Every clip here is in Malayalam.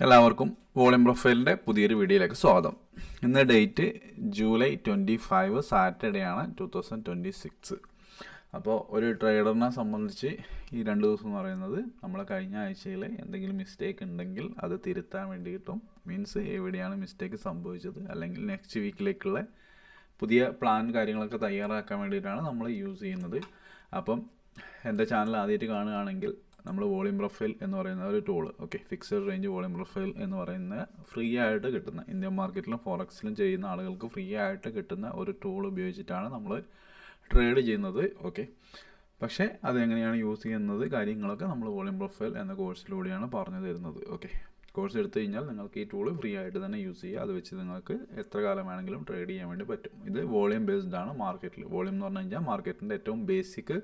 എല്ലാവർക്കും വോളിയം പ്രൊഫൈലിൻ്റെ പുതിയൊരു വീഡിയോയിലേക്ക് സ്വാഗതം. ഇന്ന് ഡേറ്റ് ജൂലൈ 25 സാറ്റർഡേ ആണ് 2026. അപ്പോൾ ഒരു ട്രേഡറിനെ സംബന്ധിച്ച് ഈ 2 ദിവസം എന്ന് പറയുന്നത് നമ്മൾ കഴിഞ്ഞ ആഴ്ചയിൽ എന്തെങ്കിലും മിസ്റ്റേക്ക് ഉണ്ടെങ്കിൽ അത് തിരുത്താൻ വേണ്ടിയിട്ടും മീൻസ് എവിടെയാണ് മിസ്റ്റേക്ക് സംഭവിച്ചത് അല്ലെങ്കിൽ നെക്സ്റ്റ് വീക്കിലേക്കുള്ള പുതിയ പ്ലാൻ കാര്യങ്ങളൊക്കെ തയ്യാറാക്കാൻ വേണ്ടിയിട്ടാണ് നമ്മൾ യൂസ് ചെയ്യുന്നത്. അപ്പം എൻ്റെ ചാനൽ ആദ്യമായിട്ട് കാണുകയാണെങ്കിൽ നമ്മൾ വോളിയം പ്രൊഫൈൽ എന്ന് പറയുന്ന ഒരു tool, fixed range volume profile എന്ന് പറയുന്ന ഫ്രീ ആയിട്ട് കിട്ടുന്ന, ഇന്ത്യൻ മാർക്കറ്റിലും ഫോറക്സിലും ചെയ്യുന്ന ആളുകൾക്ക് ഫ്രീ ആയിട്ട് കിട്ടുന്ന ഒരു ടൂൾ ഉപയോഗിച്ചിട്ടാണ് നമ്മൾ ട്രേഡ് ചെയ്യുന്നത്. പക്ഷേ അതെങ്ങനെയാണ് യൂസ് ചെയ്യുന്നത് കാര്യങ്ങളൊക്കെ നമ്മൾ വോളിയം പ്രൊഫൈൽ എന്ന കോഴ്സിലൂടെയാണ് പറഞ്ഞു തരുന്നത്. കോഴ്സ് എടുത്തു കഴിഞ്ഞാൽ നിങ്ങൾക്ക് ഈ ടൂൾ ഫ്രീ ആയിട്ട് തന്നെ യൂസ് ചെയ്യുക. അത് വെച്ച് നിങ്ങൾക്ക് എത്ര കാലം വേണമെങ്കിലും ട്രേഡ് ചെയ്യാൻ വേണ്ടി പറ്റും. ഇത് വോളിയം ബേസ്ഡ് ആണ്. മാർക്കറ്റിൽ വോളിയം എന്ന് പറഞ്ഞു കഴിഞ്ഞാൽ മാർക്കറ്റിൻ്റെ ഏറ്റവും ബേസിക്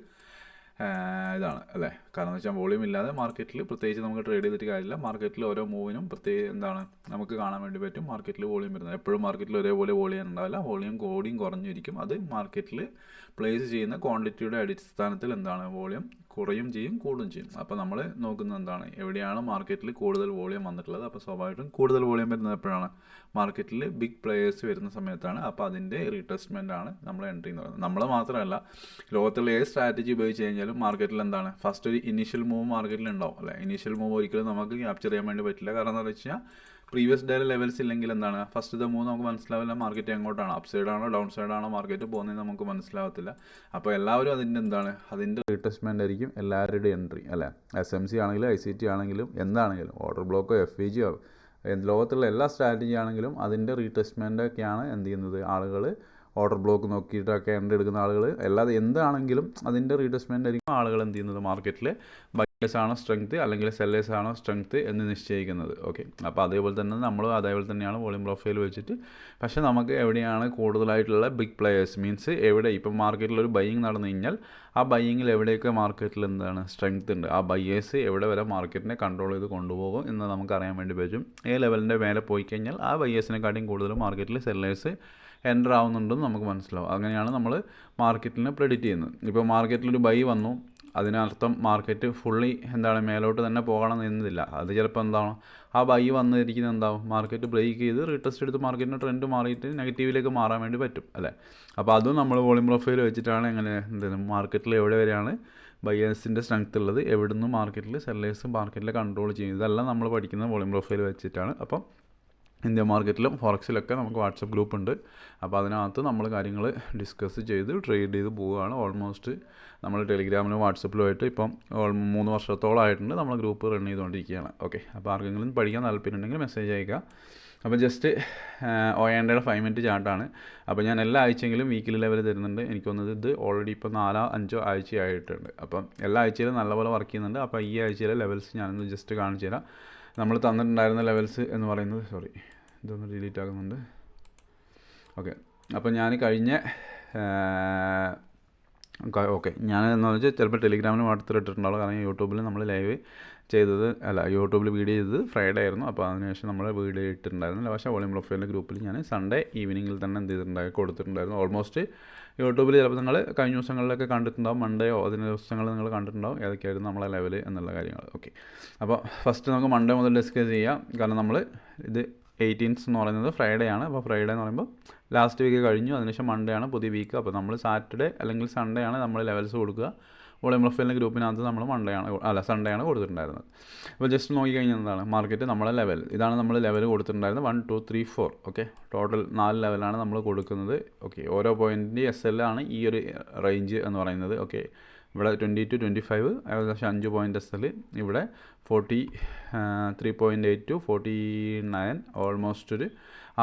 ഇതാണ് അല്ലേ. കാരണം എന്ന് വെച്ചാൽ വോളിയം ഇല്ലാതെ മാർക്കറ്റിൽ പ്രത്യേകിച്ച് നമുക്ക് ട്രേഡ് ചെയ്തിട്ട് കാര്യമില്ല. മാർക്കറ്റിൽ ഓരോ മൂവിനും നമുക്ക് കാണാൻ വേണ്ടി പറ്റും മാർക്കറ്റിൽ വോളിയം വരുന്നത്. എപ്പോഴും മാർക്കറ്റിൽ ഒരേപോലെ വോളിയം ഉണ്ടാവില്ല. വോളിയം കൂടിയും കുറഞ്ഞിരിക്കും. അത് മാർക്കറ്റിൽ പ്ലേസ് ചെയ്യുന്ന ക്വാണ്ടിറ്റിയുടെ അടിസ്ഥാനത്തിൽ വോളിയം കുറയും ചെയ്യും കൂടും ചെയ്യും. അപ്പോൾ നമ്മൾ നോക്കുന്നത് എവിടെയാണ് മാർക്കറ്റിൽ കൂടുതൽ വോളിയം വന്നിട്ടുള്ളത്. അപ്പോൾ സ്വാഭാവികമായിട്ടും കൂടുതൽ വോളിയം വരുന്നത് എപ്പോഴാണ്? മാർക്കറ്റിൽ ബിഗ് പ്ലേയേഴ്സ് വരുന്ന സമയത്താണ്. അപ്പോൾ അതിൻ്റെ റീടെസ്റ്റ്മെൻ്റ് ആണ് നമ്മൾ എൻട്രി എന്ന് പറയുന്നത്. നമ്മൾ മാത്രമല്ല, ലോകത്തുള്ള ഏത് സ്ട്രാറ്റജി ഉപയോഗിച്ച് കഴിഞ്ഞാലും മാർക്കറ്റിൽ ഫസ്റ്റ് ഒരു ഇനീഷ്യൽ മൂവ് മാർക്കറ്റിൽ ഉണ്ടാവും അല്ലേ. ഇനീഷ്യൽ മൂവ് ഒരിക്കലും നമുക്ക് ക്യാപ്ചർ ചെയ്യാൻ വേണ്ടി പറ്റില്ല. കാരണം എന്താണെന്ന് വെച്ച് കഴിഞ്ഞാൽ പ്രീവിയസ് ഡേയിലെ ലെവൽസ് ഇല്ലെങ്കിൽ ഫസ്റ്റ് മൂവ് നമുക്ക് മനസ്സിലാവില്ല മാർക്കറ്റ് എങ്ങോട്ടാണ്, അപ്പ് സൈഡാണോ ഡൗൺ സൈഡാണോ മാർക്കറ്റ് പോകുന്നതെന്ന് നമുക്ക് മനസ്സിലാവത്തില്ല. അപ്പോൾ എല്ലാവരും അതിൻ്റെ റീടെസ്റ്റ്മെൻ്റ് ആയിരിക്കും എല്ലാവരുടെയും എൻട്രി അല്ലേ. SMC ആണെങ്കിലും ICT ആണെങ്കിലും എന്താണെങ്കിലും ഓർഡർ ബ്ലോക്കോ FVG ലോകത്തുള്ള എല്ലാ സ്ട്രാറ്റജി ആണെങ്കിലും അതിൻ്റെ റീടെസ്റ്റ്മെൻ്റൊക്കെയാണ് ആളുകൾ ഓർഡർ ബ്ലോക്ക് നോക്കിയിട്ടൊക്കെ എൻട്രി എടുക്കുന്ന ആളുകൾ. അല്ലാതെ എന്താണെങ്കിലും അതിൻ്റെ റീടെസ്റ്റ്മെൻ്റ് ആയിരിക്കും ആളുകൾ മാർക്കറ്റിൽ ബയേഴ്സ് ആണോ സ്ട്രെങ്ത് അല്ലെങ്കിൽ സെല്ലേഴ്സ് ആണോ സ്ട്രെങ്ത് എന്ന് നിശ്ചയിക്കുന്നത്. അപ്പോൾ അതേപോലെ തന്നെയാണ് വോളിയം പ്രൊഫൈൽ വെച്ചിട്ട്. പക്ഷേ നമുക്ക് എവിടെയാണ് കൂടുതലായിട്ടുള്ള ബിഗ് പ്ലേയേഴ്സ് മീൻസ് ഇപ്പം മാർക്കറ്റിൽ ഒരു ബൈയിങ് നടന്നു കഴിഞ്ഞാൽ ആ ബൈയിങ്ങിൽ എവിടെയൊക്കെ മാർക്കറ്റിൽ സ്ട്രെങ്ത് ഉണ്ട്, ആ ബയേഴ്സ് എവിടെ വരെ മാർക്കറ്റിനെ കൺട്രോൾ ചെയ്ത് കൊണ്ടുപോകും എന്ന് നമുക്കറിയാൻ വേണ്ടി പറ്റും. ലെവലിൻ്റെ മേലെ പോയി കഴിഞ്ഞാൽ ആ ബയേഴ്സിനെക്കാട്ടിയും കൂടുതൽ മാർക്കറ്റിൽ സെല്ലേഴ്സ് എൻ്റർ ആവുന്നുണ്ടെന്ന് നമുക്ക് മനസ്സിലാവും. അങ്ങനെയാണ് നമ്മൾ മാർക്കറ്റിനെ പ്രെഡിക്റ്റ് ചെയ്യുന്നത്. ഇപ്പോൾ മാർക്കറ്റിലൊരു ബൈ വന്നു, അതിനർത്ഥം മാർക്കറ്റ് ഫുള്ളി മേലോട്ട് തന്നെ പോകണം എന്നില്ല. അത് ചിലപ്പോൾ ആ ബൈ വന്നിരിക്കുന്നത് മാർക്കറ്റ് ബ്രേക്ക് ചെയ്ത് റീടെസ്റ്റ് എടുത്ത് മാർക്കറ്റിൻ്റെ ട്രെൻഡ് മാറിയിട്ട് നെഗറ്റീവിലേക്ക് മാറാൻ വേണ്ടി പറ്റും അല്ലേ. അപ്പോൾ അതും നമ്മൾ വോളിയം പ്രൊഫൈൽ വെച്ചിട്ടാണ് മാർക്കറ്റിൽ എവിടെ വരെയാണ് ബയേഴ്സിൻ്റെ സ്ട്രെങ്ത് ഉള്ളത്, എവിടെ നിന്ന് മാർക്കറ്റിൽ സെല്ലേഴ്സ് മാർക്കറ്റിൽ കൺട്രോൾ ചെയ്യും, ഇതെല്ലാം നമ്മൾ പഠിക്കുന്നത് വോളിയം പ്രൊഫൈൽ വെച്ചിട്ടാണ്. അപ്പം ഇന്ത്യൻ മാർക്കറ്റിലും ഫോറക്സിലൊക്കെ നമുക്ക് വാട്സപ്പ് ഗ്രൂപ്പ് ഉണ്ട്. അപ്പോൾ അതിനകത്ത് നമ്മൾ കാര്യങ്ങൾ ഡിസ്കസ് ചെയ്ത് ട്രേഡ് ചെയ്ത് പോവുകയാണ്. ഓൾമോസ്റ്റ് നമ്മൾ ടെലിഗ്രാമിലും വാട്സപ്പിലുമായിട്ട് ഇപ്പം 3 വർഷത്തോളമായിട്ടുണ്ട് നമ്മൾ ഗ്രൂപ്പ് റൺ ചെയ്തുകൊണ്ടിരിക്കുകയാണ്. അപ്പോൾ ആർക്കെങ്കിലും പഠിക്കാൻ താല്പര്യമുണ്ടെങ്കിൽ മെസ്സേജ് അയക്കുക. അപ്പോൾ ജസ്റ്റ് OANDയുടെ 5 മിനിറ്റ് ചാർട്ടാണ്. അപ്പോൾ ഞാൻ എല്ലാ ആഴ്ചയെങ്കിലും വീക്കിലി ലെവൽ തരുന്നുണ്ട്. എനിക്ക് തോന്നുന്നത് ഇത് ഓൾറെഡി ഇപ്പോൾ 4-5 ആഴ്ചയായിട്ടുണ്ട്. അപ്പം എല്ലാ ആഴ്ചയിലും നല്ലപോലെ വർക്ക് ചെയ്യുന്നുണ്ട്. അപ്പോൾ ഈ ആഴ്ചയിലെ ലെവൽസ് ഞാനൊന്ന് ജസ്റ്റ് കാണിച്ചു തരാം. നമ്മൾ തന്നിട്ടുണ്ടായിരുന്ന ലെവൽസ് എന്ന് പറയുന്നത് ഇതൊന്ന് ഡിലീറ്റ് ആകുന്നുണ്ട്. അപ്പോൾ ഞാൻ കഴിഞ്ഞ ഞാൻ എന്ന് വെച്ചാൽ ചിലപ്പോൾ ടെലിഗ്രാമിൽ മാത്രം ഇട്ടിട്ടുണ്ടാവുള്ളൂ. കാരണം യൂട്യൂബിൽ നമ്മൾ ലൈവ് യൂട്യൂബിൽ വീഡിയോ ചെയ്തത് ഫ്രൈഡേ ആയിരുന്നു. അപ്പോൾ അതിനുശേഷം നമ്മൾ വീഡിയോ ഇട്ടിട്ടുണ്ടായിരുന്നില്ല. പക്ഷേ വോളിയം പ്രൊഫൈലിൻ്റെ ഗ്രൂപ്പിൽ ഞാൻ സൺഡേ ഈവനിങ്ങിൽ തന്നെ കൊടുത്തിട്ടുണ്ടായിരുന്നു. ഓൾമോസ്റ്റ് യൂട്യൂബിൽ ചിലപ്പോൾ നിങ്ങൾ കഴിഞ്ഞ ദിവസങ്ങളിലൊക്കെ കണ്ടിട്ടുണ്ടാവും, മൺഡേയോ അതിന് ദിവസങ്ങൾ നിങ്ങൾ കണ്ടിട്ടുണ്ടാവും ഏതൊക്കെയായിരുന്നു നമ്മളെ ലെവൽ എന്നുള്ള കാര്യങ്ങൾ. അപ്പോൾ ഫസ്റ്റ് നമുക്ക് മൺഡേ മുതൽ ഡിസ്കസ് ചെയ്യാം. കാരണം നമ്മൾ ഇത് 18th എന്ന് പറയുന്നത് ഫ്രൈഡേ ആണ്. അപ്പോൾ ഫ്രൈഡേ എന്ന് പറയുമ്പോൾ ലാസ്റ്റ് വീക്ക് കഴിഞ്ഞു, അതിനുശേഷം മൺഡേ ആണ് പുതിയ വീക്ക്. അപ്പോൾ നമ്മൾ സാറ്റർഡേ അല്ലെങ്കിൽ സൺഡേ ആണ് നമ്മൾ ലെവൽസ് കൊടുക്കുക. വോളിയം പ്രൊഫൈലിൻ്റെ ഗ്രൂപ്പിനകത്ത് നമ്മൾ സൺഡേ ആണ് കൊടുത്തിട്ടുണ്ടായിരുന്നത്. അപ്പോൾ ജസ്റ്റ് നോക്കിക്കഴിഞ്ഞാൽ മാർക്കറ്റ് നമ്മളെ ലെവൽ ഇതാണ്. നമ്മൾ ലെവൽ കൊടുത്തിട്ടുണ്ടായിരുന്നത് 1 2 3 4 ടോട്ടൽ 4 ലെവലാണ് നമ്മൾ കൊടുക്കുന്നത്. ഓരോ പോയിൻറ്റിൻ്റെ SL ആണ് ഈ ഒരു റേഞ്ച് എന്ന് പറയുന്നത്. ഇവിടെ 20 to 25 ഏകദേശം 5 പോയിൻ്റ് SL, ഇവിടെ 43.8 to 49 ഓൾമോസ്റ്റ് ഒരു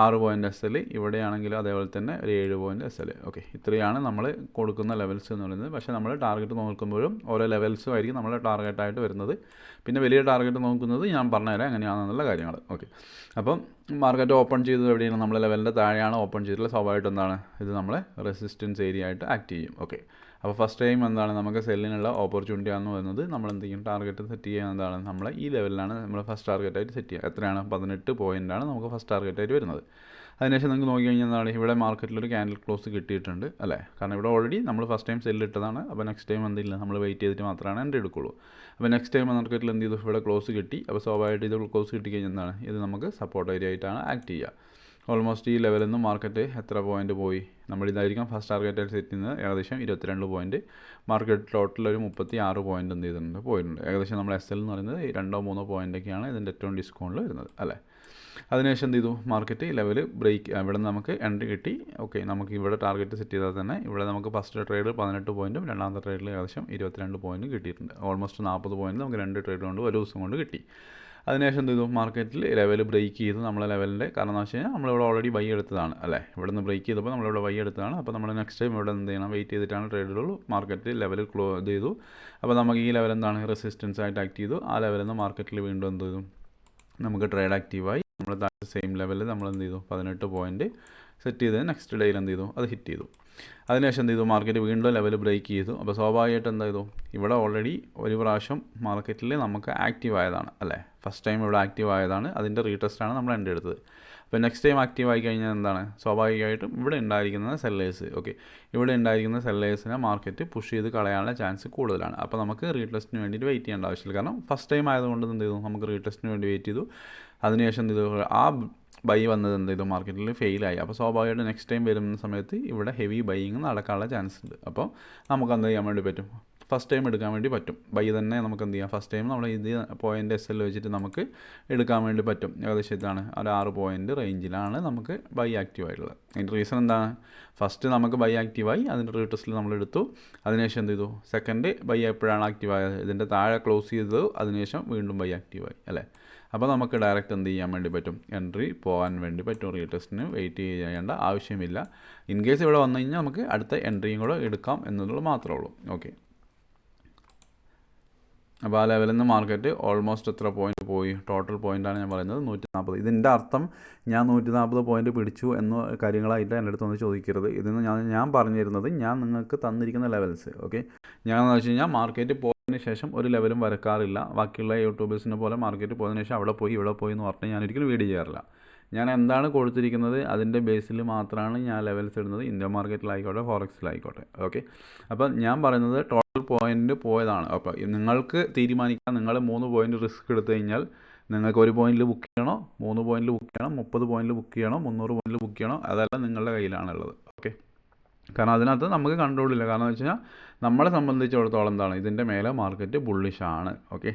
6 പോയിൻ്റ് SL, ഇവിടെയാണെങ്കിൽ അതേപോലെ തന്നെ ഒരു 7 പോയിൻ്റ് SL. ഇത്രയാണ് നമ്മൾ കൊടുക്കുന്ന ലെവൽസ് എന്ന് പറയുന്നത്. പക്ഷേ നമ്മൾ ടാർഗറ്റ് നോക്കുമ്പോഴും ഓരോ ലെവൽസും ആയിരിക്കും നമ്മുടെ ടാർഗറ്റായിട്ട് വരുന്നത്. പിന്നെ വലിയ ടാർഗറ്റ് നോക്കുന്നത് ഞാൻ പറഞ്ഞുതരാം എങ്ങനെയാണെന്നുള്ള കാര്യങ്ങൾ. അപ്പം മാർക്കറ്റ് ഓപ്പൺ ചെയ്തത് എവിടെയാണ്? നമ്മൾ ലെവലിൻ്റെ താഴെയാണ് ഓപ്പൺ ചെയ്തിട്ടുള്ളത്. സ്വാഭാവികമായിട്ട് ഇത് നമ്മളെ റെസിസ്റ്റൻസ് ഏരിയ ആയിട്ട് ആക്ട് ചെയ്യും. അപ്പോൾ ഫസ്റ്റ് ടൈം നമുക്ക് സെല്ലിനുള്ള ഓപ്പർച്യൂണിറ്റി ആണെന്ന് പറയുന്നത്. നമ്മൾ എന്തെങ്കിലും ടാർഗറ്റ് സെറ്റ് ചെയ്യുക നമ്മൾ ഈ ലെവലിലാണ് നമ്മൾ ഫസ്റ്റ് ടാർഗറ്റായിട്ട് സെറ്റ് ചെയ്യുക. എത്രയാണ്? 18 പോയിൻ്റാണ് നമുക്ക് ഫസ്റ്റ് ടാർഗറ്റായിട്ട് വരുന്നത്. അതിനുശേഷം നിങ്ങൾക്ക് നോക്കി കഴിഞ്ഞാൽ എന്താണ് ഇവിടെ മാർക്കറ്റിലൊരു ക്യാൻഡിൽ ക്ലോസ് കിട്ടിയിട്ടുണ്ട് അല്ലേ, കാരണം ഇവിടെ ഓൾറെഡി നമ്മൾ ഫസ്റ്റ് ടൈം സെല്ലിട്ടതാണ്. അപ്പോൾ നെക്സ്റ്റ് ടൈം എന്തില്ല, നമ്മൾ വെയിറ്റ് ചെയ്തിട്ട് മാത്രമാണ് എൻട്രി എടുക്കുള്ളൂ. അപ്പോൾ നെക്സ്റ്റ് ടൈം മാർക്കറ്റിൽ എന്ത് ചെയ്തു, ഇവിടെ ക്ലോസ് കിട്ടി. അപ്പോൾ സ്വാഭാവികമായിട്ട് ഇത് ക്ലോസ് കിട്ടിക്കഴിഞ്ഞാൽ എന്താണ്, ഇത് നമുക്ക് സപ്പോർട്ട് ഏരിയ ആയിട്ടാണ് ആക്ട് ചെയ്യുക. ഓൾമോസ്റ്റ് ഈ ലെവലിൽ നിന്ന് മാർക്കറ്റ് എത്ര പോയിന്റ് പോയി, നമ്മളിതായിരിക്കും ഫസ്റ്റ് ടാർഗറ്റായിട്ട് സെറ്റ് ചെയ്യുന്നത്. ഏകദേശം 22 പോയിന്റ്, മാർക്കറ്റ് ടോട്ടൽ ഒരു 36 പോയിന്റ് എന്ത് ചെയ്തിട്ടുണ്ട്, പോയിട്ടുണ്ട്. ഏകദേശം നമ്മൾ SL എന്ന് പറയുന്നത് 2-3 പോയിൻ്റൊക്കെയാണ് ഇതിൻ്റെ ഏറ്റവും ഡിസ്കൗണ്ടിൽ വരുന്നത് അല്ലേ. അതിനുശേഷം എന്ത് ചെയ്തു, മാർക്കറ്റ് ലെവൽ ബ്രേക്ക്, ഇവിടെ നമുക്ക് എൻട്രി കിട്ടി. ഓക്കെ, നമുക്ക് ഇവിടെ ടാർഗറ്റ് സെറ്റ് ചെയ്താൽ തന്നെ ഇവിടെ നമുക്ക് ഫസ്റ്റ് ട്രേഡ് 18 പോയിൻറ്റും രണ്ടാമത്തെ ട്രേഡിൽ ഏകദേശം 22 പോയിൻറ്റും കിട്ടിയിട്ടുണ്ട്. ഓൾമോസ്റ്റ് 40 പോയിൻറ്റ് നമുക്ക് 2 ട്രേഡ് കൊണ്ട് ഒരു ദിവസം കൊണ്ട് കിട്ടി. അതിനുശേഷം എന്ത് ചെയ്തു, മാർക്കറ്റിൽ ലെവൽ ബ്രേക്ക് ചെയ്തു നമ്മളെ ലെവലിൻ്റെ. കാരണം എന്ന് വെച്ച് കഴിഞ്ഞാൽ നമ്മളിവിടെ ഓൾറെഡി ബൈ എടുത്തതാണ് അല്ലേ, ഇവിടെ നിന്ന് ബ്രേക്ക് ചെയ്തപ്പോൾ നമ്മളിവിടെ ബൈ എടുത്തതാണ്. അപ്പോൾ നമ്മൾ നെക്സ്റ്റ് ടൈം ഇവിടെ എന്ത് ചെയ്യണം, വെയിറ്റ് ചെയ്തിട്ടാണ് ട്രേഡുകൾ മാർക്കറ്റ് ലെവൽ ഇത് ചെയ്തു. അപ്പോൾ നമുക്ക് ഈ ലെവൽ എന്താണ്, റെസിസ്റ്റൻസ് ആയിട്ട് ആക്ട് ചെയ്തു. ആ ലെവലിൽ നിന്ന് മാർക്കറ്റിൽ വീണ്ടും എന്ത് ചെയ്തു, നമുക്ക് ട്രേഡ് ആക്റ്റീവായി. നമ്മൾ സെയിം ലെവലിൽ നമ്മൾ എന്ത് ചെയ്തു, 18 പോയിൻറ്റ് സെറ്റ് ചെയ്ത് നെക്സ്റ്റ് ഡേയിൽ എന്ത് ചെയ്തു, അത് ഹിറ്റ് ചെയ്തു. അതിനുശേഷം എന്ത് ചെയ്തു, മാർക്കറ്റ് വീണ്ടും ലെവൽ ബ്രേക്ക് ചെയ്തു. അപ്പോൾ സ്വാഭാവികമായിട്ട് എന്താ ചെയ്തു, ഇവിടെ ഓൾറെഡി ഒരു പ്രാവശ്യം മാർക്കറ്റിൽ നമുക്ക് ആക്റ്റീവ് ആയതാണ് അല്ലേ, ഫസ്റ്റ് ടൈം ഇവിടെ ആക്റ്റീവ് ആയതാണ്, അതിൻ്റെ റീടെസ്റ്റാണ് നമ്മൾ എൻട്രി എടുത്തത്. അപ്പോൾ നെക്സ്റ്റ് ടൈം ആക്റ്റീവ് ആയി കഴിഞ്ഞാൽ എന്താണ്, സ്വാഭാവികമായിട്ടും ഇവിടെ ഉണ്ടായിരിക്കുന്ന സെല്ലേഴ്സ്, ഓക്കെ, ഇവിടെ ഉണ്ടായിരിക്കുന്ന സെല്ലേഴ്സിനെ മാർക്കറ്റ് പുഷ് ചെയ്ത് കളയാനുള്ള ചാൻസ് കൂടുതലാണ്. അപ്പോൾ നമുക്ക് റീടെസ്റ്റിന് വേണ്ടിയിട്ട് വെയിറ്റ് ചെയ്യേണ്ട ആവശ്യമില്ല. കാരണം ഫസ്റ്റ് ടൈം ആയതുകൊണ്ട് എന്ത് ചെയ്തു, നമുക്ക് റീടെസ്റ്റിന് വേണ്ടി വെയിറ്റ് ചെയ്തു. അതിനുശേഷം എന്ത് ചെയ്തു, ആ ബൈ വന്നത് എന്ത് ചെയ്തു, മാർക്കറ്റിൽ ഫെയിലായി. അപ്പോൾ സ്വാഭാവികമായിട്ട് നെക്സ്റ്റ് ടൈം വരുന്ന സമയത്ത് ഇവിടെ ഹെവി ബൈയിങ് നടക്കാനുള്ള ചാൻസ് ഉണ്ട്. അപ്പോൾ നമുക്ക് എന്ത് ചെയ്യാൻ വേണ്ടി പറ്റും, ഫസ്റ്റ് ടൈം എടുക്കാൻ വേണ്ടി പറ്റും. ബൈ തന്നെ നമുക്ക് എന്ത് ചെയ്യാം, ഫസ്റ്റ് ടൈം നമ്മൾ ഇത് പോയിൻ്റ് SL വെച്ചിട്ട് നമുക്ക് എടുക്കാൻ വേണ്ടി പറ്റും. ഏകദേശം ഇതാണ് ഒരു 6 പോയിൻ്റ് റേഞ്ചിലാണ് നമുക്ക് ബൈ ആക്റ്റീവ് ആയിട്ടുള്ളത്. അതിൻ്റെ റീസൺ എന്താണ്, ഫസ്റ്റ് നമുക്ക് ബൈ ആക്റ്റീവായി, അതിൻ്റെ റീടെസ്റ്റിൽ നമ്മൾ എടുത്തു. അതിനുശേഷം എന്ത് ചെയ്തു, സെക്കൻഡ് ബൈ എപ്പോഴാണ് ആക്റ്റീവ് ആയത്, ഇതിൻ്റെ താഴെ ക്ലോസ് ചെയ്തത്, അതിനുശേഷം വീണ്ടും ബൈ ആക്റ്റീവായി അല്ലേ. അപ്പോൾ നമുക്ക് ഡയറക്റ്റ് എന്ത് ചെയ്യാൻ വേണ്ടി പറ്റും, എൻട്രി പോകാൻ വേണ്ടി പറ്റും. റീടെസ്റ്റിന് വെയിറ്റ് ചെയ്യേണ്ട ആവശ്യമില്ല. ഇൻ കേസ് ഇവിടെ വന്നു കഴിഞ്ഞാൽ നമുക്ക് അടുത്ത എൻട്രിയും കൂടെ എടുക്കാം എന്നുള്ളത് മാത്രമേ ഉള്ളൂ. ഓക്കെ, അപ്പോൾ ആ ലെവലിൽ നിന്ന് മാർക്കറ്റ് ഓൾമോസ്റ്റ് എത്ര പോയിന്റ് പോയി, ടോട്ടൽ പോയിൻ്റാണ് ഞാൻ പറയുന്നത് 140. ഇതിൻ്റെ അർത്ഥം ഞാൻ 140 പോയിന്റ് പിടിച്ചു എന്ന കാര്യങ്ങളായിട്ട് എൻ്റെ അടുത്ത് ഒന്ന് ചോദിക്കരുത്. ഇതിന് ഞാൻ പറഞ്ഞു തരുന്നത് ഞാൻ നിങ്ങൾക്ക് തന്നിരിക്കുന്ന ലെവൽസ്. ഓക്കെ, ഞാൻ എന്ന് വെച്ച് കഴിഞ്ഞാൽ മാർക്കറ്റ് പോയതിന് ശേഷം ഒരു ലെവലും വരക്കാറില്ല. ബാക്കിയുള്ള യൂട്യൂബേഴ്സിനെ പോലെ മാർക്കറ്റ് പോയതിന് ശേഷം അവിടെ പോയി ഇവിടെ പോയി എന്ന് പറഞ്ഞാൽ ഞാൻ ഒരിക്കലും വീഡിയോ ചെയ്യാറില്ല. ഞാൻ എന്താണ് കൊടുത്തിരിക്കുന്നത് അതിൻ്റെ ബേസിൽ മാത്രമാണ് ഞാൻ ലെവൽസ് ഇടുന്നത്, ഇന്ത്യൻ മാർക്കറ്റിലായിക്കോട്ടെ ഫോറക്സിലായിക്കോട്ടെ. ഓക്കെ, അപ്പം ഞാൻ പറയുന്നത് ടോട്ടൽ പോയിൻ്റ് പോയതാണ്. അപ്പോൾ നിങ്ങൾക്ക് തീരുമാനിക്കാം, നിങ്ങൾ 3 പോയിൻ്റ് റിസ്ക് എടുത്തു കഴിഞ്ഞാൽ നിങ്ങൾക്ക് 1 പോയിന്റിൽ ബുക്ക് ചെയ്യണോ, 3 പോയിന്റിൽ ബുക്ക് ചെയ്യണം, 30 പോയിന്റിൽ ബുക്ക് ചെയ്യണോ, 300 പോയിന്റിൽ ബുക്ക് ചെയ്യണോ, അതെല്ലാം നിങ്ങളുടെ കയ്യിലാണുള്ളത്. ഓക്കെ, കാരണം അതിനകത്ത് നമുക്ക് കൺട്രോളില്ല. കാരണം എന്ന് വെച്ച് കഴിഞ്ഞാൽ നമ്മളെ സംബന്ധിച്ചിടത്തോളം എന്താണ്, ഇതിൻ്റെ മേലെ മാർക്കറ്റ് ബുള്ളിഷാണ്. ഓക്കെ,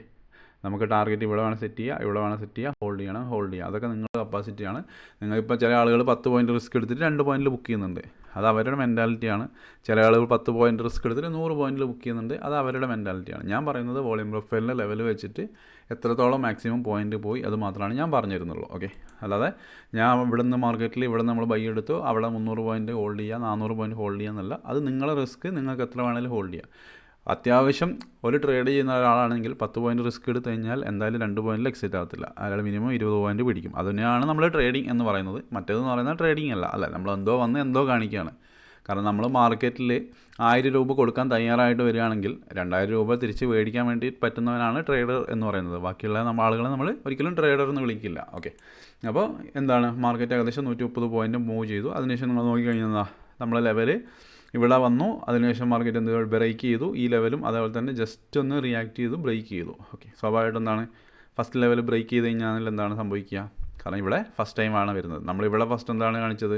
നമുക്ക് ടാർഗറ്റ് ഇവിടെ വേണം സെറ്റ് ചെയ്യുക, ഇവിടെ വേണം സെറ്റ് ചെയ്യുക, ഹോൾഡ് ചെയ്യുക, അതൊക്കെ നിങ്ങളുടെ കപ്പാസിറ്റിയാണ്. നിങ്ങളിപ്പോൾ ചില ആളുകൾ 10 പോയിന്റ് റിസ്ക് എടുത്തിട്ട് 2 പോയിന്റിൽ ബുക്ക് ചെയ്യുന്നുണ്ട്, അത് അവരുടെ മെൻറ്റാലിറ്റിയാണ്. ചില ആളുകൾ 10 പോയിന്റ് റിസ്ക് എടുത്തിട്ട് 100 പോയിന്റിൽ ബുക്ക് ചെയ്യുന്നുണ്ട്, അത് അവരുടെ മെൻറ്റാലിറ്റിയാണ്. ഞാൻ പറയുന്നത് വോളിയം പ്രൊഫൈലിൻ്റെ ലെവൽ വെച്ചിട്ട് എത്രത്തോളം മാക്സിമം പോയിന്റ് പോയി അത് മാത്രമാണ് ഞാൻ പറഞ്ഞു തരുന്നുള്ളൂ. ഓക്കെ, അല്ലാതെ ഞാൻ ഇവിടെ നിന്ന് മാർക്കറ്റിൽ ഇവിടെ നമ്മൾ ബൈ എടുത്തു, അവിടെ 300 പോയിന്റ് ഹോൾഡ് ചെയ്യുക, 400 പോയിന്റ് ഹോൾഡ് ചെയ്യുക എന്നല്ല, അത് നിങ്ങളുടെ റിസ്ക്, നിങ്ങൾക്ക് എത്ര വേണമെങ്കിലും ഹോൾഡ് ചെയ്യാം. അത്യാവശ്യം ഒരു ട്രേഡ് ചെയ്യുന്ന ഒരാളാണെങ്കിൽ 10 പോയിന്റ് റിസ്ക് എടുത്തു കഴിഞ്ഞാൽ എന്തായാലും 2 പോയിന്റിൽ എക്സിറ്റ് ആകത്തില്ല. അയാൾ മിനിമം 20 പോയിന്റ് പിടിക്കും. അതിനെയാണ് നമ്മൾ ട്രേഡിംഗ് എന്ന് പറയുന്നത്. മറ്റേതെന്ന് പറയുന്നത് ട്രേഡിംഗ് അല്ല, നമ്മൾ എന്തോ വന്ന് എന്തോ കാണിക്കുകയാണ്. കാരണം നമ്മൾ മാർക്കറ്റിൽ 1000 രൂപ കൊടുക്കാൻ തയ്യാറായിട്ട് വരികയാണെങ്കിൽ 2000 രൂപ തിരിച്ച് മേടിക്കാൻ വേണ്ടി പറ്റുന്നവനാണ് ട്രേഡർ എന്ന് പറയുന്നത്. ബാക്കിയുള്ള ആളുകളെ നമ്മൾ ഒരിക്കലും ട്രേഡർ എന്ന് വിളിക്കില്ല. ഓക്കെ, അപ്പോൾ എന്താണ്, മാർക്കറ്റ് ഏകദേശം 130 പോയിന്റ് മൂവ് ചെയ്തു. അതിനുശേഷം നിങ്ങൾ നോക്കിക്കഴിഞ്ഞാൽ നമ്മളെ ലെവല് ഇവിടെ വന്നു. അതിനുശേഷം മാർക്കറ്റ് എന്ത് ബ്രേക്ക് ചെയ്തു, ഈ ലെവലും അതേപോലെ തന്നെ ജസ്റ്റ് ഒന്ന് റിയാക്ട് ചെയ്തു, ബ്രേക്ക് ചെയ്തു. ഓക്കെ, സ്വാഭാവികമായിട്ട് എന്താണ്, ഫസ്റ്റ് ലെവൽ ബ്രേക്ക് ചെയ്ത് കഴിഞ്ഞാൽ എന്താണ് സംഭവിക്കുക, കാരണം ഇവിടെ ഫസ്റ്റ് ടൈമാണ് വരുന്നത്. നമ്മളിവിടെ ഫസ്റ്റ് എന്താണ് കാണിച്ചത്,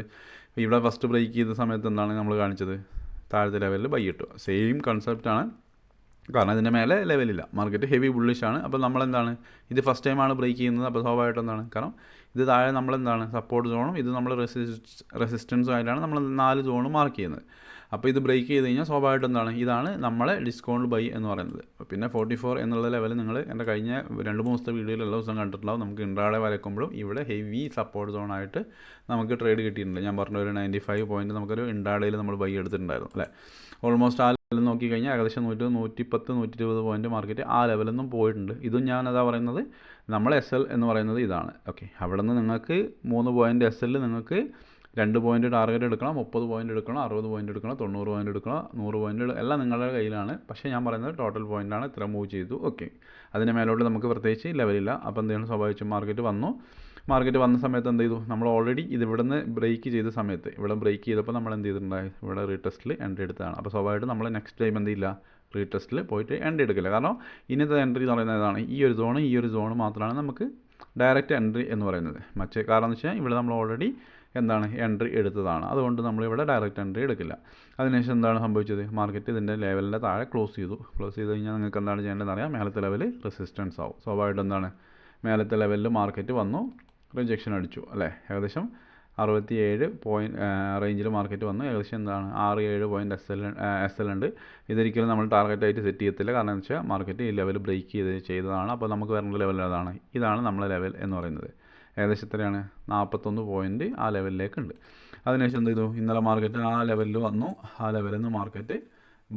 ഇവിടെ ഫസ്റ്റ് ബ്രേക്ക് ചെയ്ത സമയത്ത് എന്താണ് നമ്മൾ കാണിച്ചത്, താഴത്തെ ലെവലിൽ ബൈ ഇട്ടു. സെയിം കൺസെപ്റ്റാണ്, കാരണം ഇതിൻ്റെ മേലെ ലെവലില്ല, മാർക്കറ്റ് ഹെവി ബുള്ളിഷാണ്. അപ്പോൾ നമ്മളെന്താണ്, ഇത് ഫസ്റ്റ് ടൈമാണ് ബ്രേക്ക് ചെയ്യുന്നത്. അപ്പോൾ സ്വാഭാവികമായിട്ട് എന്താണ്, കാരണം ഇത് താഴെ നമ്മളെന്താണ് സപ്പോർട്ട് സോണും ഇത് നമ്മൾ റെസിസ്റ്റൻസും ആയിട്ടാണ് നമ്മൾ 4 സോണും മാർക്ക് ചെയ്യുന്നത്. അപ്പോൾ ഇത് ബ്രേക്ക് ചെയ്ത് കഴിഞ്ഞാൽ സ്വാഭാവികമായിട്ട് എന്താണ്, ഇതാണ് നമ്മളെ ഡിസ്കൗണ്ട് ബൈ എന്ന് പറയുന്നത്. പിന്നെ 44 എന്നുള്ള ലെവൽ നിങ്ങൾ എൻ്റെ കഴിഞ്ഞ 2-3 ദിവസത്തെ വീഡിയോയിൽ എല്ലാ ദിവസവും കണ്ടിട്ടുണ്ടാവും. നമുക്ക് ഇൻട്രാഡേ വരയ്ക്കുമ്പോഴും ഇവിടെ ഹെവി സപ്പോർട്ട് സോണായിട്ട് നമുക്ക് ട്രേഡ് കിട്ടിയിട്ടുണ്ട്. ഞാൻ പറഞ്ഞ ഒരു 95 പോയിന്റ് നമുക്കൊരു ഇൻട്രാഡേയിൽ നമ്മൾ ബൈ എടുത്തിട്ടുണ്ടായിരുന്നു അല്ലേ. ഓൾമോസ്റ്റ് ആ ലെവൽ നോക്കിക്കഴിഞ്ഞാൽ ഏകദേശം 110-120 പോയിന്റ് മാർക്കറ്റ് ആ ലെവലിൽ നിന്നും പോയിട്ടുണ്ട്. ഇതും ഞാനതാ പറയുന്നത്, നമ്മൾ SL എന്ന് പറയുന്നത് ഇതാണ്. ഓക്കെ, അവിടെ നിന്ന് നിങ്ങൾക്ക് 3 പോയിന്റ് SL നിങ്ങൾക്ക് 2 പോയിന്റ് ടാർഗറ്റ് എടുക്കണം, 30 പോയിന്റ് എടുക്കണം, 60 പോയിന്റ് എടുക്കണം, 90 പോയിന്റ് എടുക്കണം, 100 പോയിന്റ് എല്ലാം നിങ്ങളുടെ കയ്യിലാണ്. പക്ഷേ ഞാൻ പറയുന്നത് ടോട്ടൽ പോയിൻ്റാണ്, ഇത്ര മൂവ് ചെയ്തു. ഓക്കെ, അതിന് മേലോട്ട് നമുക്ക് പ്രത്യേകിച്ച് ലെവലില്ല. അപ്പോൾ എന്തെങ്കിലും സ്വാഭാവികം മാർക്കറ്റ് വന്നു, മാർക്കറ്റ് വന്ന സമയത്ത് എന്ത് ചെയ്തു, നമ്മൾ ഓൾറെഡി ഇത് ഇവിടെ നിന്ന് ബ്രേക്ക് ചെയ്ത സമയത്ത് ഇവിടെ ബ്രേക്ക് ചെയ്തപ്പോൾ നമ്മൾ എന്ത് ചെയ്തിട്ടുണ്ടായി, ഇവിടെ റീടെസ്റ്റിൽ എൻട്രി എടുത്തതാണ്. അപ്പോൾ സ്വാഭാവികമായിട്ട് നമ്മൾ നെക്സ്റ്റ് ടൈം എന്ത് ചെയ്യില്ല, റീടെസ്റ്റിൽ പോയിട്ട് എൻട്രി എടുക്കില്ല. കാരണം ഇന്നത്തെ എൻട്രി എന്ന് പറയുന്നത് ഏതാണ്, ഈ ഒരു സോണ് മാത്രമാണ് നമുക്ക് ഡയറക്റ്റ് എൻട്രി എന്ന് പറയുന്നത്. കാരണം എന്ന് വെച്ചാൽ ഇവിടെ നമ്മൾ ഓൾറെഡി എന്താണ് എൻട്രി എടുത്തതാണ്, അതുകൊണ്ട് നമ്മളിവിടെ ഡയറക്റ്റ് എൻട്രി എടുക്കില്ല. അതിനുശേഷം എന്താണ് സംഭവിച്ചത്, മാർക്കറ്റ് ഇതിൻ്റെ ലെവലിൻ്റെ താഴെ ക്ലോസ് ചെയ്തു കഴിഞ്ഞാൽ നിങ്ങൾക്ക് എന്താണ് ചെയ്യേണ്ടതെന്ന് അറിയാം, മേലത്തെ ലെവൽ റെസിസ്റ്റൻസ് ആവും. സ്വാഭാവികമായിട്ട് എന്താണ് മേലത്തെ ലെവലിൽ മാർക്കറ്റ് വന്നു റിജക്ഷൻ അടിച്ചു അല്ലേ, ഏകദേശം 67 റേഞ്ചിൽ മാർക്കറ്റ് വന്നു. ഏകദേശം എന്താണ് 6-7 പോയിൻറ്റ് എസ് എൽ ഉണ്ട്. ഇതൊരിക്കലും നമ്മൾ ടാർഗറ്റായിട്ട് സെറ്റ് ചെയ്യത്തില്ല. കാരണം എന്ന് വെച്ചാൽ മാർക്കറ്റ് ഈ ലെവൽ ബ്രേക്ക് ചെയ്തതാണ്. അപ്പോൾ നമുക്ക് വരേണ്ട ലെവൽ അതാണ്, ഇതാണ് നമ്മളെ ലെവൽ എന്ന് പറയുന്നത്. ഏകദേശം എത്രയാണ്, 41 പോയിൻറ്റ് ആ ലെവലിലേക്കുണ്ട്. അതിനുശേഷം എന്ത് ചെയ്തു, ഇന്നലെ മാർക്കറ്റ് ആ ലെവലിൽ വന്നു, ആ ലെവലിൽ നിന്ന് മാർക്കറ്റ്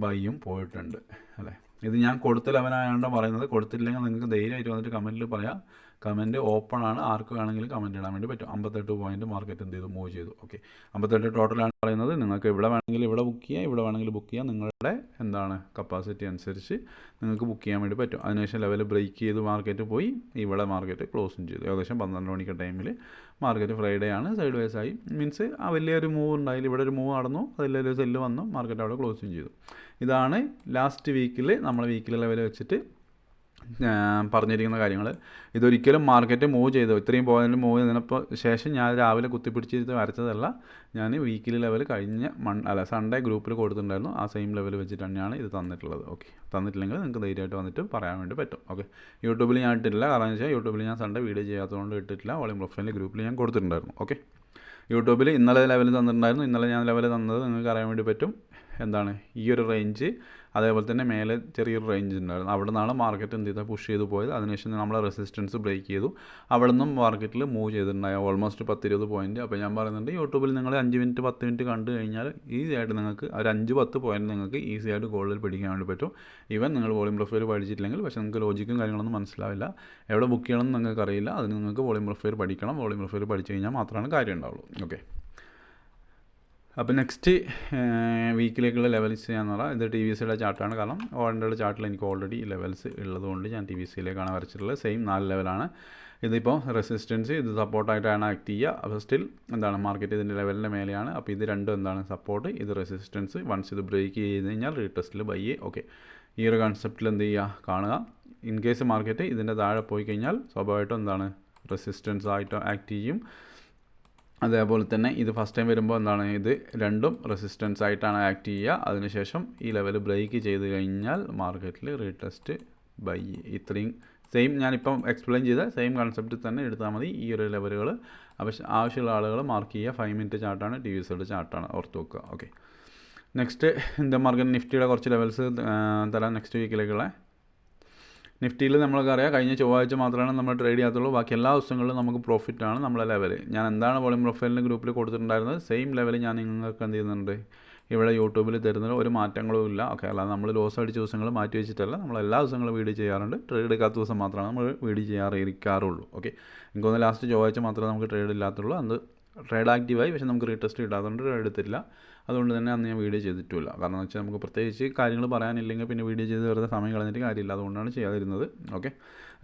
ബൈയും പോയിട്ടുണ്ട് അല്ലേ. ഇത് ഞാൻ കൊടുത്ത ലെവലായതുകൊണ്ട് പറയുന്നത്, കൊടുത്തില്ലെങ്കിൽ നിങ്ങൾക്ക് ധൈര്യമായിട്ട് വന്നിട്ട് കമൻറ്റിൽ പറയാം. കമൻറ്റ് ഓപ്പൺ ആണ്, ആർക്ക് വേണമെങ്കിലും കമൻറ്റ് ഇടാൻ വേണ്ടി പറ്റും. 58 പോയിൻറ്റ് മാർക്കറ്റ് എന്ത് ചെയ്തു, മൂവ് ചെയ്തു. ഓക്കെ, 58 ടോട്ടലാണ് പറയുന്നത്. നിങ്ങൾക്ക് ഇവിടെ വേണമെങ്കിൽ ഇവിടെ ബുക്ക് ചെയ്യാം, ഇവിടെ വേണമെങ്കിൽ ബുക്ക് ചെയ്യാം. നിങ്ങളുടെ എന്താണ് കപ്പാസിറ്റി അനുസരിച്ച് നിങ്ങൾക്ക് ബുക്ക് ചെയ്യാൻ വേണ്ടി പറ്റും. അതിനുശേഷം ലെവൽ ബ്രേക്ക് ചെയ്ത് മാർക്കറ്റ് പോയി, ഇവിടെ മാർക്കറ്റ് ക്ലോസും ചെയ്തു. ഏകദേശം 12 മണിക്ക് ടൈമിൽ മാർക്കറ്റ് ഫ്രൈഡേ ആണ്, സൈഡ് വേസ് ആയി. മീൻസ് ആ വലിയൊരു മൂവ് ഉണ്ടായില്ല, ഇവിടെ ഒരു മൂവ് നടന്നു, അതിലൊരു സെല്ല് വന്നു, മാർക്കറ്റ് അവിടെ ക്ലോസും ചെയ്തു. ഇതാണ് ലാസ്റ്റ് വീക്കിൽ നമ്മൾ വീക്കിലെ ലെവൽ വെച്ചിട്ട് പറഞ്ഞിരിക്കുന്ന കാര്യങ്ങൾ. ഇതൊരിക്കലും മാർക്കറ്റ് മൂവ് ചെയ്തു ഇത്രയും പോയിന്റ് മൂവ് ചെയ്തപ്പോൾ ശേഷം ഞാൻ രാവിലെ കുത്തിപ്പിടിച്ചിട്ട് വരച്ചതല്ല. ഞാൻ വീക്കിലി ലെവൽ കഴിഞ്ഞ സൺഡേ ഗ്രൂപ്പിൽ കൊടുത്തിട്ടുണ്ടായിരുന്നു. ആ സെയിം ലെവൽ വെച്ചിട്ട് തന്നെയാണ് ഇത് തന്നിട്ടുള്ളത്. ഓക്കെ, തന്നിട്ടില്ലെങ്കിൽ നിങ്ങൾക്ക് ധൈര്യമായിട്ട് വന്നിട്ട് പറയാൻ വേണ്ടി പറ്റും. ഓക്കെ, യൂട്യൂബിൽ ഞാൻ ഇട്ടിട്ടില്ല. കാരണം എന്ന് വെച്ചാൽ യൂട്യൂബിൽ ഞാൻ സൺഡേ വീഡിയോ ചെയ്യാത്തതുകൊണ്ട് ഇട്ടിട്ടില്ല. വോളിയം പ്രൊഫൈലിൽ ഗ്രൂപ്പിൽ ഞാൻ കൊടുത്തിട്ടുണ്ടായിരുന്നു. ഓക്കെ, യൂട്യൂബിൽ ഇന്നലെ ലെവൽ തന്നിട്ടുണ്ടായിരുന്നു. ഇന്നലെ ഞാൻ ലെവൽ തന്നത് നിങ്ങൾക്ക് അറിയാൻ വേണ്ടി പറ്റും. എന്താണ് ഈ ഒരു റേഞ്ച്, അതേപോലെ തന്നെ മേലെ ചെറിയൊരു റേഞ്ച് ഉണ്ടായിരുന്നു. അവിടെ നിന്നാണ് മാർക്കറ്റ് എന്ത് ചെയ്താൽ പുഷ് ചെയ്ത് പോയത്. അതിനുശേഷം നമ്മളെ റെസിസ്റ്റൻസ് ബ്രേക്ക് ചെയ്തു. അവിടെ നിന്നും മാർക്കറ്റിൽ മൂവ് ചെയ്തിട്ടുണ്ടായി ഓൾമോസ്റ്റ് 10-20 പോയിൻറ്റ്. അപ്പോൾ ഞാൻ പറയുന്നുണ്ട്, യൂട്യൂബിൽ നിങ്ങൾ 5 മിനിറ്റ് 10 മിനിറ്റ് കണ്ടു കഴിഞ്ഞാൽ ഈസി ആയിട്ട് നിങ്ങൾക്ക് ഒരു 5-10 പോയിൻറ്റ് നിങ്ങൾക്ക് ഈസി ആയിട്ട് ഗോൾഡിൽ പിടിക്കാൻ വേണ്ടി പറ്റും. ഈവൻ നിങ്ങൾ വോളിയം പ്രൊഫൈൽ പഠിച്ചിട്ടില്ലെങ്കിൽ, പക്ഷേ നിങ്ങൾക്ക് ലോജിക്കും കാര്യങ്ങളൊന്നും മനസ്സിലാവില്ല, എവിടെ ബുക്ക് ചെയ്യണമെന്ന് നിങ്ങൾക്ക് അറിയില്ല. അതിന് നിങ്ങൾക്ക് വോളിയം പ്രൊഫൈൽ പഠിക്കണം. വോളിയം പ്രൊഫൈൽ പഠിച്ചു കഴിഞ്ഞാൽ മാത്രമാണ് കാര്യം ഉണ്ടാവുള്ളൂ. ഓക്കെ, അപ്പോൾ നെക്സ്റ്റ് വീക്കിലേക്കുള്ള ലെവൽസ് ചെയ്യാന്ന് പറഞ്ഞാൽ ഇത് ടി വി സിയുടെ ചാർട്ടാണ്. കാരണം ഓൾറെഡി ചാർട്ടിൽ എനിക്ക് ഓൾറെഡി ലെവൽസ് ഉള്ളതുകൊണ്ട് ഞാൻ ടി വി സിയിലേക്കാണ് വരച്ചിട്ടുള്ളത്. സെയിം 4 ലെവലാണ്. ഇതിപ്പോൾ റെസിസ്റ്റൻസ്, ഇത് സപ്പോർട്ടായിട്ടാണ് ആക്ട് ചെയ്യുക. അപ്പോൾ സ്റ്റിൽ എന്താണ് മാർക്കറ്റ് ഇതിൻ്റെ ലെവലിൻ്റെ മേലെയാണ്. അപ്പോൾ ഇത് രണ്ടും എന്താണ് സപ്പോർട്ട്, ഇത് റെസിസ്റ്റൻസ്. വൺസ് ഇത് ബ്രേക്ക് ചെയ്ത് കഴിഞ്ഞാൽ റീടെസ്റ്റിൽ ബൈ. ഓക്കെ, ഈ ഒരു കൺസെപ്റ്റിൽ എന്ത് ചെയ്യുക, കാണുക. ഇൻ കേസ് മാർക്കറ്റ് ഇതിൻ്റെ താഴെ പോയി കഴിഞ്ഞാൽ സ്വാഭാവികമായിട്ടും എന്താണ് റെസിസ്റ്റൻസ് ആയിട്ട് ആക്ട് ചെയ്യും. അതേപോലെ തന്നെ ഇത് ഫസ്റ്റ് ടൈം വരുമ്പോൾ എന്താണ്, ഇത് രണ്ടും റെസിസ്റ്റൻസ് ആയിട്ടാണ് ആക്ട് ചെയ്യുക. അതിനുശേഷം ഈ ലെവൽ ബ്രേക്ക് ചെയ്ത് കഴിഞ്ഞാൽ മാർക്കറ്റിൽ റീടെസ്റ്റ് ബൈ. ഇത്രയും സെയിം ഞാനിപ്പം എക്സ്പ്ലെയിൻ ചെയ്ത സെയിം കൺസെപ്റ്റ് തന്നെ എടുത്താൽ മതി. ഈ ഒരു ലെവലുകൾ ആവശ്യമുള്ള ആളുകൾ മാർക്ക് ചെയ്യുക. 5 മിനിറ്റ് ചാർട്ടാണ്, ടി വി സിയുടെ ചാർട്ടാണ്, ഓർത്ത് വെക്കുക. ഓക്കെ, നെക്സ്റ്റ് ഇന്ത്യൻ മാർക്കറ്റ് നിഫ്റ്റിയുടെ കുറച്ച് ലെവൽസ് തരാം നെക്സ്റ്റ് വീക്കിലേക്കുള്ള. നിഫ്റ്റിയിൽ നമ്മൾക്ക് അറിയാം, കഴിഞ്ഞ ചൊവ്വാഴ്ച മാത്രമാണ് നമ്മൾ ട്രേഡ് ചെയ്യാത്തുള്ളൂ. ബാക്കി എല്ലാ ദിവസങ്ങളിലും നമുക്ക് പ്രോഫിറ്റാണ് നമ്മളെ ലെവൽ. ഞാൻ എന്താണ് വോളിയം പ്രൊഫൈലിൻ്റെ ഗ്രൂപ്പിൽ കൊടുത്തിട്ടുണ്ടായിരുന്നത്, സെയിം ലെവൽ ഞാൻ നിങ്ങൾക്ക് എന്ത് ചെയ്യുന്നുണ്ട്, ഇവിടെ യൂട്യൂബിൽ തരുന്നത് ഒരു മാറ്റങ്ങളും ഇല്ല. ഓക്കെ, അല്ലാതെ നമ്മൾ ലോസ് അടിച്ച ദിവസങ്ങൾ മാറ്റി വെച്ചിട്ടല്ല, നമ്മൾ എല്ലാ ദിവസങ്ങളും വീഡിയോ ചെയ്യാറുണ്ട്. ട്രേഡ് എടുക്കാത്ത ദിവസം മാത്രമാണ് നമ്മൾ വീഡിയോ ഇരിക്കാറുള്ളൂ. ഓക്കെ, എനിക്കൊന്ന് ലാസ്റ്റ് ചൊവ്വാഴ്ച മാത്രമേ നമുക്ക് ട്രേഡ് ഇല്ലാത്തുള്ളൂ. അത് ട്രേഡ് ആക്റ്റീവായി, പക്ഷേ നമുക്ക് റീടെസ്റ്റ് കിട്ടാത്തതുകൊണ്ട് ട്രേഡ് എടുത്തില്ല. അതുകൊണ്ട് തന്നെ അന്ന് ഞാൻ വീഡിയോ ചെയ്തിട്ടില്ല. കാരണം എന്ന് വെച്ചാൽ നമുക്ക് പ്രത്യേകിച്ച് കാര്യങ്ങൾ പറയാനില്ലെങ്കിൽ പിന്നെ വീഡിയോ ചെയ്ത് വെറുതെ സമയം കളഞ്ഞിട്ട് കാര്യമില്ല. അതുകൊണ്ടാണ് ചെയ്യാതിരുന്നത്. ഓക്കെ,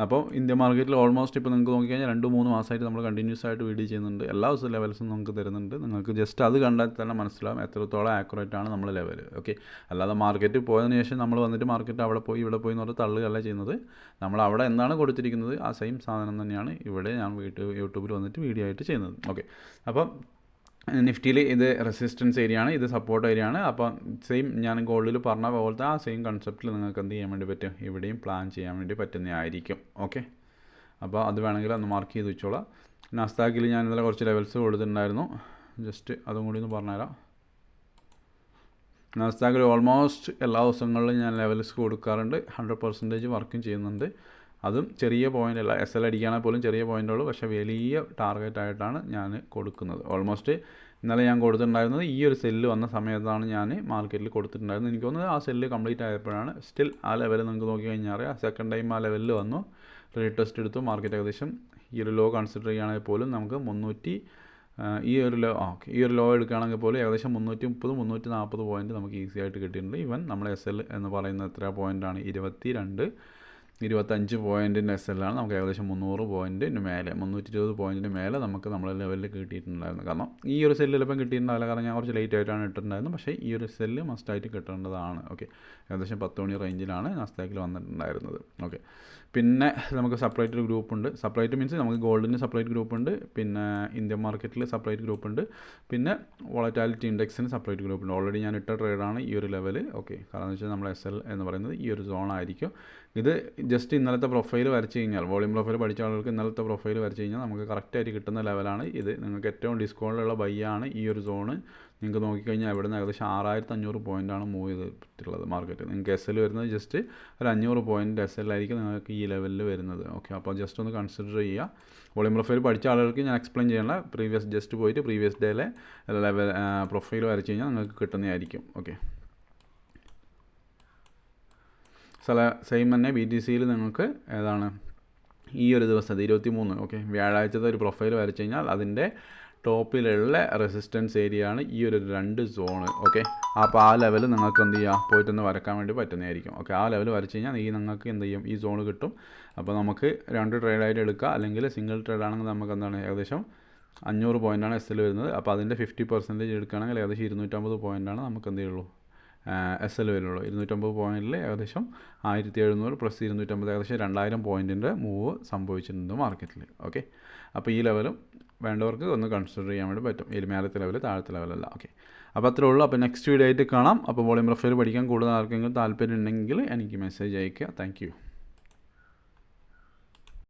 അപ്പോൾ ഇന്ത്യൻ മാർക്കറ്റിൽ ഓൾമോസ്റ്റ് ഇപ്പോൾ നിങ്ങൾക്ക് നോക്കിക്കഴിഞ്ഞാൽ 2-3 മാസമായിട്ട് നമ്മൾ കണ്ടിന്യൂസ് ആയിട്ട് വീഡിയോ ചെയ്യുന്നുണ്ട്. എല്ലാ ദിവസവും ലെവൽസും നമുക്ക് തരുന്നുണ്ട്. നിങ്ങൾക്ക് ജസ്റ്റ് അത് കണ്ടാൽ തന്നെ മനസ്സിലാവും എത്രത്തോളം ആക്യുറേറ്റ് ആണ് നമ്മൾ ലെവൽ. ഓക്കെ, അല്ലാതെ മാർക്കറ്റ് പോയതിന് ശേഷം നമ്മൾ വന്നിട്ട് മാർക്കറ്റ് അവിടെ പോയി ഇവിടെ പോയി എന്ന് പറഞ്ഞാൽ തള്ളുകയല്ല ചെയ്യുന്നത്. നമ്മൾ അവിടെ എന്താണ് കൊടുത്തിരിക്കുന്നത് ആ സെയിം സാധനം തന്നെയാണ് ഇവിടെ ഞാൻ യൂട്യൂബിൽ വന്നിട്ട് വീഡിയോ ആയിട്ട് ചെയ്യുന്നത്. ഓക്കെ, അപ്പം നിഫ്റ്റിയിൽ ഇത് റെസിസ്റ്റൻസ് ഏരിയ ആണ്, ഇത് സപ്പോർട്ട് ഏരിയ ആണ്. അപ്പോൾ സെയിം ഞാൻ ഗോൾഡിൽ പറഞ്ഞ പോലത്തെ ആ സെയിം കൺസെപ്റ്റിൽ നിങ്ങൾക്ക് എന്ത് ചെയ്യാൻ വേണ്ടി പറ്റും, ഇവിടെയും പ്ലാൻ ചെയ്യാൻ വേണ്ടി പറ്റുന്നതായിരിക്കും. ഓക്കെ, അപ്പോൾ അത് വേണമെങ്കിൽ ഒന്ന് മാർക്ക് ചെയ്ത് വെച്ചോളാം. നാസ്ഡാക്കിൽ ഞാൻ ഇന്നലെ കുറച്ച് ലെവൽസ് കൊടുത്തിട്ടുണ്ടായിരുന്നു. ജസ്റ്റ് അതും കൂടി ഒന്ന് പറഞ്ഞുതരാം. നാസ്ഡാക്കിൽ ഓൾമോസ്റ്റ് എല്ലാ ദിവസങ്ങളിലും ഞാൻ ലെവൽസ് കൊടുക്കാറുണ്ട്. 100% വർക്കും ചെയ്യുന്നുണ്ട്. അതും ചെറിയ പോയിൻ്റ് അല്ല, എസ് എൽ അടിക്കാണെങ്കിൽ പോലും ചെറിയ പോയിൻ്റുള്ളൂ, പക്ഷേ വലിയ ടാർഗറ്റായിട്ടാണ് ഞാൻ കൊടുക്കുന്നത്. ഓൾമോസ്റ്റ് ഇന്നലെ ഞാൻ കൊടുത്തിട്ടുണ്ടായിരുന്നത് ഈ ഒരു സെല്ല് വന്ന സമയത്താണ് ഞാൻ മാർക്കറ്റിൽ കൊടുത്തിട്ടുണ്ടായിരുന്നത്. എനിക്ക് തോന്നുന്നത് ആ സെല്ല് കംപ്ലീറ്റ് ആയപ്പോഴാണ്. സ്റ്റിൽ ആ ലെവൽ നിങ്ങൾക്ക് നോക്കി കഴിഞ്ഞാൽ അറിയാം, സെക്കൻഡ് ടൈം ആ ലെവലിൽ വന്നു, റീടെസ്റ്റ് എടുത്തു. മാർക്കറ്റ് ഏകദേശം ഈ ഒരു ലോ കൺസിഡർ ചെയ്യുകയാണെങ്കിൽ പോലും നമുക്ക് 300 ഈ ഒരു ലോ എടുക്കുകയാണെങ്കിൽ പോലും ഏകദേശം 330-340 പോയിൻറ്റ് നമുക്ക് ഈസി ആയിട്ട് കിട്ടിയിട്ടുണ്ട്. ഈവൻ നമ്മൾ എസ് എൽ എന്ന് പറയുന്ന എത്ര പോയിൻ്റാണ്, 22 25 പോയിൻറ്റിൻ്റെ SL ആണ് നമുക്ക് ഏകദേശം 300 പോയിൻറ്റിന് മേലെ 320 പോയിൻറ്റിന് മേലെ നമുക്ക് നമ്മളെ ലെവലിൽ കിട്ടിയിട്ടുണ്ടായിരുന്നു. കാരണം ഈ ഒരു സെല്ല് ചിലപ്പം കിട്ടിയിട്ടുണ്ടാവില്ല, കാരണം ഞാൻ കുറച്ച് ലേറ്റ് ആയിട്ടാണ് ഇട്ടിട്ടുണ്ടായിരുന്നത്. പക്ഷേ ഈ ഒരു സെല്ല് മസ്റ്റായിട്ട് കിട്ടേണ്ടതാണ്. ഓക്കെ, ഏകദേശം 10 മണി റേഞ്ചിലാണ് നാസ്ഡാക്കിൽ വന്നിട്ടുണ്ടായിരുന്നത്. ഓക്കെ, പിന്നെ നമുക്ക് സെപ്പറേറ്റ് ഒരു ഗ്രൂപ്പ് ഉണ്ട്. സെപ്പറേറ്റ് മീൻസ് നമുക്ക് ഗോൾഡിന് സെപ്പറേറ്റ് ഗ്രൂപ്പ് ഉണ്ട്, പിന്നെ ഇന്ത്യൻ മാർക്കറ്റിൽ സെപ്പറേറ്റ് ഗ്രൂപ്പ് ഉണ്ട്, പിന്നെ വോളറ്റാലിറ്റി ഇൻഡെക്സിന് സെപ്പറേറ്റ് ഗ്രൂപ്പ് ഉണ്ട്. ഓൾറെഡി ഞാൻ ഇട്ട ട്രേഡാണ് ഈ ഒരു ലെവൽ. ഓക്കെ, കാരണം എന്ന് വെച്ചാൽ നമ്മൾ SL എന്ന് പറയുന്നത് ഈ ഒരു സോൺ ആയിരിക്കും. ഇത് ജസ്റ്റ് ഇന്നലത്തെ പ്രൊഫൈൽ വരച്ച് കഴിഞ്ഞാൽ, വോളിയം പ്രൊഫൈൽ പഠിച്ച ആളുകൾക്ക് ഇന്നലത്തെ പ്രൊഫൈൽ വരച്ച് കഴിഞ്ഞാൽ നമുക്ക് കറക്റ്റായിട്ട് കിട്ടുന്ന ലെവലാണ് ഇത്. നിങ്ങൾക്ക് ഏറ്റവും ഡിസ്കൗണ്ടിലുള്ള ബൈ ആണ് ഈ ഒരു സോണ്. നിങ്ങൾക്ക് നോക്കിക്കഴിഞ്ഞാൽ ഇവിടെ നിന്ന് ഏകദേശം 6500 പോയിൻ്റാണ് മൂവ് ചെയ്തിട്ടുള്ളത് മാർക്കറ്റ്. നിങ്ങൾക്ക് SL വരുന്നത് ജസ്റ്റ് ഒരു 500 പോയിൻറ്റ് SL ആയിരിക്കും നിങ്ങൾക്ക് ഈ ലെവലിൽ വരുന്നത്. ഓക്കെ, അപ്പോൾ ജസ്റ്റ് ഒന്ന് കൺസിഡർ ചെയ്യുക. വോളിയം പ്രൊഫൈൽ പഠിച്ച ആളുകൾക്ക് ഞാൻ എക്സ്പ്ലെയിൻ ചെയ്യണം. ജസ്റ്റ് പോയിട്ട് പ്രീവിയസ് ഡേയിലെ ലെവൽ പ്രൊഫൈൽ വരച്ച് കഴിഞ്ഞാൽ നിങ്ങൾക്ക് കിട്ടുന്നതായിരിക്കും. ഓക്കെ, സെയിം തന്നെ BTCയിൽ നിങ്ങൾക്ക് ഏതാണ് ഈ ഒരു ദിവസത്തെ 23, ഓക്കെ, വ്യാഴാഴ്ചത്തെ ഒരു പ്രൊഫൈൽ വരച്ച് കഴിഞ്ഞാൽ അതിൻ്റെ ടോപ്പിലുള്ള റെസിസ്റ്റൻസ് ഏരിയ ആണ് ഈ ഒരു 2 സോണ്. ഓക്കെ, അപ്പോൾ ആ ലെവൽ നിങ്ങൾക്ക് എന്ത് ചെയ്യുക, പോയിട്ടൊന്ന് വരക്കാൻ വേണ്ടി പറ്റുന്നതായിരിക്കും. ഓക്കെ, ആ ലെവൽ വരച്ച് കഴിഞ്ഞാൽ നിങ്ങൾക്ക് എന്ത് ചെയ്യും, ഈ സോണ് കിട്ടും. അപ്പോൾ നമുക്ക് 2 ട്രേഡായിട്ട് എടുക്കുക, അല്ലെങ്കിൽ സിംഗിൾ ട്രേഡ് ആണെങ്കിൽ നമുക്ക് എന്താണ് ഏകദേശം 500 പോയിൻ്റാണ് SL വരുന്നത്. അപ്പോൾ അതിൻ്റെ 50% എടുക്കുകയാണെങ്കിൽ ഏകദേശം 250 പോയിൻ്റാണ് നമുക്ക് എന്ത് ചെയ്യുള്ളൂ, SL വരുള്ളൂ. 250 പോയിൻറ്റിൽ ഏകദേശം 1700 പ്ലസ് 250 ഏകദേശം 2000 പോയിൻറ്റിൻ്റെ മൂവ് സംഭവിച്ചിട്ടുണ്ട് മാർക്കറ്റിൽ. ഓക്കെ, അപ്പോൾ ഈ ലെവലും വേണ്ടവർക്ക് ഒന്ന് കൺസിഡർ ചെയ്യാൻ വേണ്ടി പറ്റും. ഇതിൽ മേലത്തെ ലെവൽ താഴത്തെ ലെവലല്ല. ഓക്കെ, അപ്പോൾ അത്രേ ഉള്ളൂ. അപ്പോൾ നെക്സ്റ്റ് വീഡിയോ ആയിട്ട് കാണാം. അപ്പോൾ വോളിയം പ്രൊഫൈൽ പഠിക്കാൻ കൂടുതൽ ആർക്കെങ്കിലും താല്പര്യം ഉണ്ടെങ്കിൽ എനിക്ക് മെസ്സേജ് അയയ്ക്കുക. Thank you.